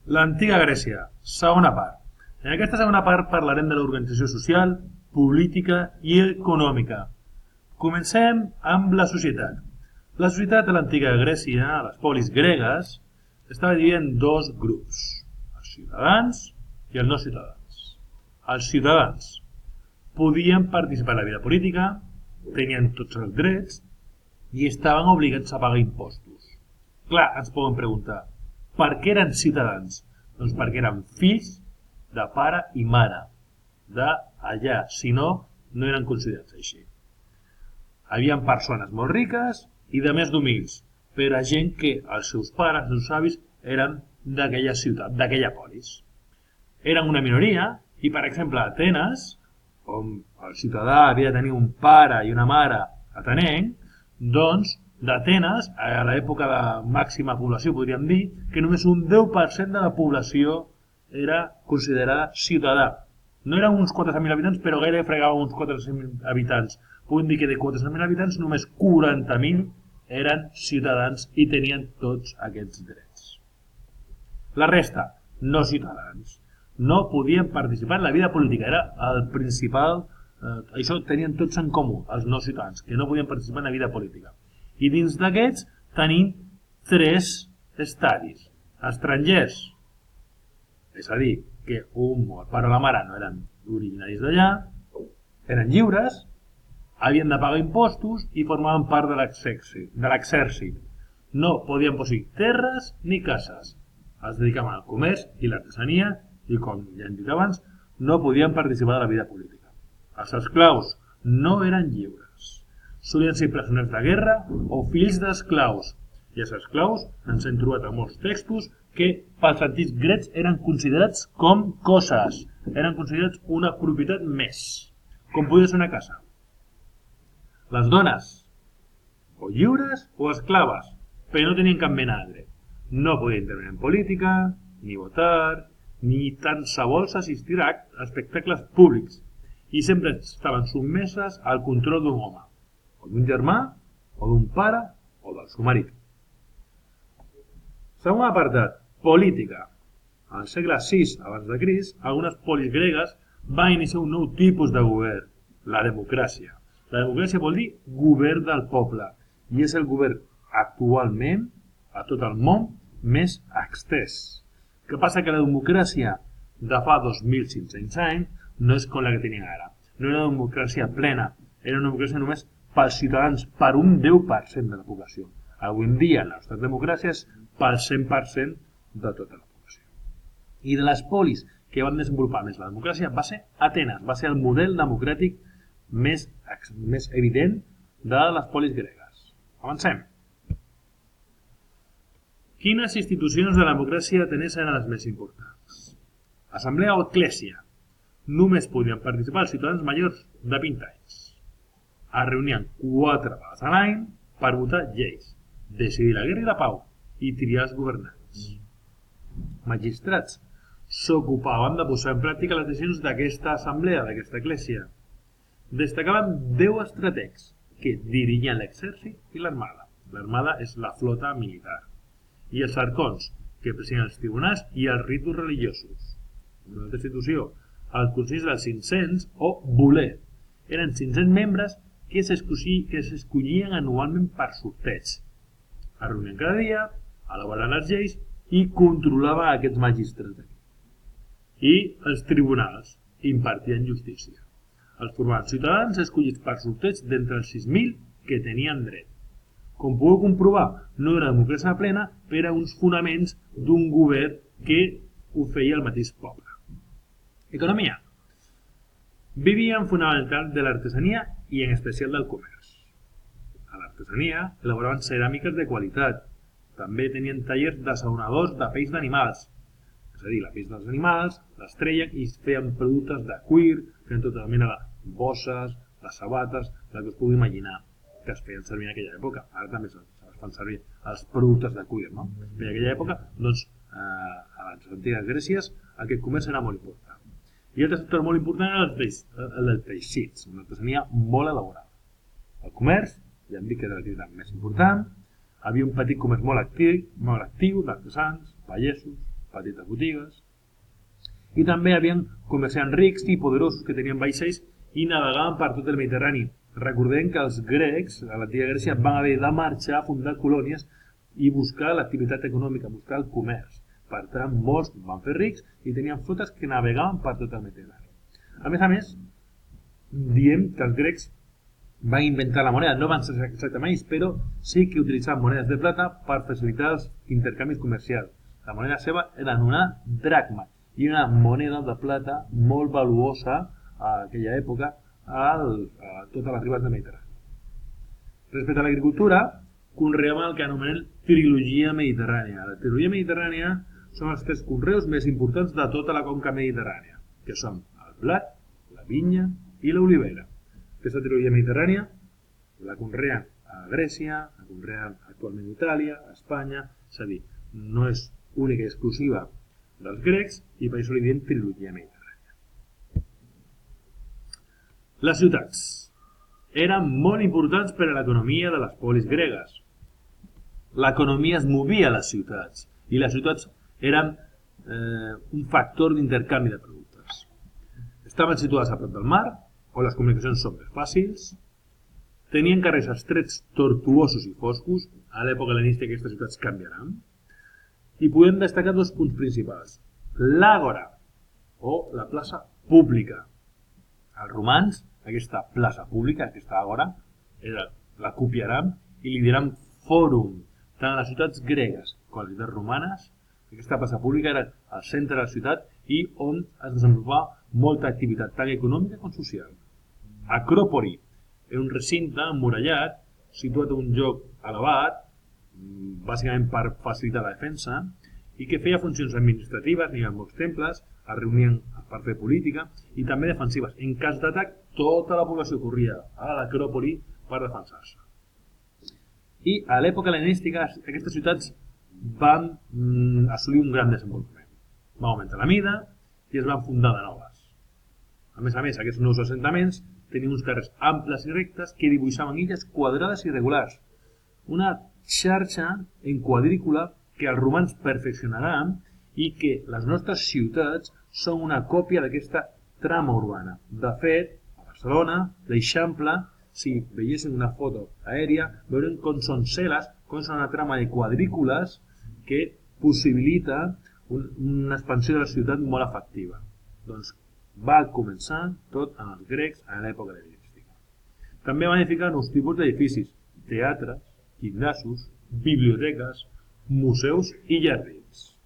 L'antiga Grècia, segona part. En aquesta segona part parlarem de l'organització social, política i econòmica. Comencem amb la societat. La societat de l'antiga Grècia, a les polis gregues, estava dividida en dos grups, els ciutadans i els no ciutadans. Els ciutadans podien participar en la vida política, tenien tots els drets i estaven obligats a pagar impostos. Clar, ens podem preguntar, per què eren ciutadans? Doncs perquè eren fills de pare i mare d'allà, si no, no eren considerats així. Hi havia persones molt riques i de més d'humils, però gent que els seus pares, els seus avis, eren d'aquella ciutat, d'aquella polis. Eren una minoria i, per exemple, a Atenes, on el ciutadà havia de tenir un pare i una mare atenenc, doncs d'Atenes, a l'època de màxima població, podríem dir, que només un 10% de la població era considerada ciutadà. No eren uns 400.000 habitants, però gairebé fregava uns 400.000 habitants. Podem dir que de 400.000 habitants, només 40.000 eren ciutadans i tenien tots aquests drets. La resta, no ciutadans, no podien participar en la vida política. Era el principal, això tenien tots en comú, els no ciutadans, que no podien participar en la vida política. I dins d'aquests tenim tres estadis. Estrangers, és a dir, que el pare o la mare no eren originaris d'allà, eren lliures, havien de pagar impostos i formaven part de l'exèrcit. No podien posseir terres ni cases. Es dedicaven al comerç i l'artesania i, com ja hem dit abans, no podien participar de la vida política. Els esclaus no eren lliures. Solien ser presoners de guerra o fills d'esclaus. I els esclaus ens hem trobat a molts textos que pels antics grecs eren considerats com coses. Eren considerats una propietat més, com podia ser una casa. Les dones, o lliures o esclaves, però no tenien cap mena de dret. No podien intervenir en política, ni votar, ni tan sols assistir a espectacles públics, i sempre estaven sotmeses al control d'un home, o d'un germà, o d'un pare, o del seu marit. Segon apartat, política. Al segle VI abans de Crist, algunes polis gregues van iniciar un nou tipus de govern, la democràcia. La democràcia vol dir govern del poble, i és el govern actualment, a tot el món, més extès. Què passa? Que la democràcia de fa 2.500 anys no és com la que tenim ara. No era una democràcia plena, era una democràcia només pels ciutadans, per un 10% de la població. Avui en dia, la nostra democràcia és pel 100% de tota la població. I de les polis que van desenvolupar més la democràcia va ser Atenes, va ser el model democràtic més evident de les polis gregues. Avancem. Quines institucions de la democràcia atenesa eren les més importants? Assemblea o eclèsia. Només podien participar els ciutadans majors de 20 anys. Es reunien 4 vegades a l'any per votar lleis, decidir la guerra i la pau i triar els governants. Magistrats s'ocupaven de posar en pràctica les decisions d'aquesta assemblea, d'aquesta eclèsia. Destacaven 10 estrategs que dirigien l'exèrcit i l'armada. L'armada és la flota militar. I els arcons, que presidien els tribunals i els ritus religiosos. Una altra institució, el Consell dels 500 o Boler. Eren 500 membres que s'escollien anualment per sorteig. Es reunien cada dia, elaboraven les lleis i controlaven aquests magistrats d'aquí. I els tribunals impartien justícia. Els formaven ciutadans escollits per sorteig d'entre els 6.000 que tenien dret. Com podeu comprovar, no era democràcia plena, però eren uns fonaments d'un govern que ho feia el mateix poble. Economia. Vivien fonamentalment de l'artesania i en especial del comerç. A l'artesania elaboraven ceràmiques de qualitat. També tenien tallers d'assaonadors de peix d'animals. És a dir, la peix dels animals, les treien i feien productes de cuir, feien tota mena de bosses, de sabates, el que us pugui imaginar que es feien servir en aquella època. Ara també es fan servir els productes de cuir, no? En aquella època, doncs, a les antigues Grècies, aquest comerç era molt important. I altre sector molt important era el dels teixits, una artesania molt elaborada. El comerç, ja hem dit que era l'activitat més important, havia un petit comerç molt actiu d'artesans, pagesos, petites botigues, i també hi havia comerciants rics i poderosos que tenien vaixells i navegaven per tot el Mediterrani. Recordem que els grecs, a l'antiga Grècia, van haver de marxar a fundar colònies i buscar l'activitat econòmica, buscar el comerç. Per tant, molts van fer rics i tenien flotes que navegaven per tot el Mediterrani. A més, diem que els grecs van inventar la moneda, no van ser exactament ells, però sí que utilitzaven monedes de plata per facilitar els intercanvis comercials. La moneda seva era una dracma i una moneda de plata molt valuosa a aquella època a totes les ribes del Mediterrani. Respecte a l'agricultura, conreaven el que anomenem trilogia mediterrània. La trilogia mediterrània són els 3 conreus més importants de tota la conca mediterrània, que són el blat, la vinya i l'olivera. Aquesta trilogia mediterrània la conreen a Grècia, la conreen actualment a Itàlia, a Espanya, és a dir, no és única i exclusiva dels grecs i per això li diem trilogia mediterrània. Les ciutats eren molt importants per a l'economia de les polis gregues. L'economia es movia a les ciutats i les ciutats eren un factor d'intercanvi de productes. Estaven situades a prop del mar, on les comunicacions són més fàcils, tenien carrers estrets, tortuosos i foscos, a l'època hel·lenística aquestes ciutats canviaran, i podem destacar 2 punts principals. L'àgora, o la plaça pública. Els romans, aquesta plaça pública, aquesta àgora, la copiaran i li diran fòrum. Tant a les ciutats gregues com a les ciutats romanes, aquesta plaça pública era al centre de la ciutat i on es desenvolupava molta activitat, tant econòmica com social. Acròpoli era un recinte emmurallat, situat en un lloc elevat, bàsicament per facilitar la defensa, i que feia funcions administratives, n'hi havia molts temples, es reunien per fer política, i també defensives. En cas d'atac, tota la població corria a l'acròpoli per defensar-se. I a l'època hel·lenística aquestes ciutats van assolir un gran desenvolupament. Va augmentar la mida i es van fundar de noves. A més, aquests nous assentaments tenien uns carrers amples i rectes que dibuixaven illes quadrades i regulars. Una xarxa en quadrícula que els romans perfeccionaran i que les nostres ciutats són una còpia d'aquesta trama urbana. De fet, a Barcelona, l'Eixample, si veiessin una foto aèria, veurem com són cel·les, com són una trama de quadrícules que possibilita una expansió de la ciutat molt efectiva. Doncs va començar tot en els grecs a l'època hel·lenística. També van edificar nous tipus d'edificis, teatres, gimnasos, biblioteques, museus i jardins.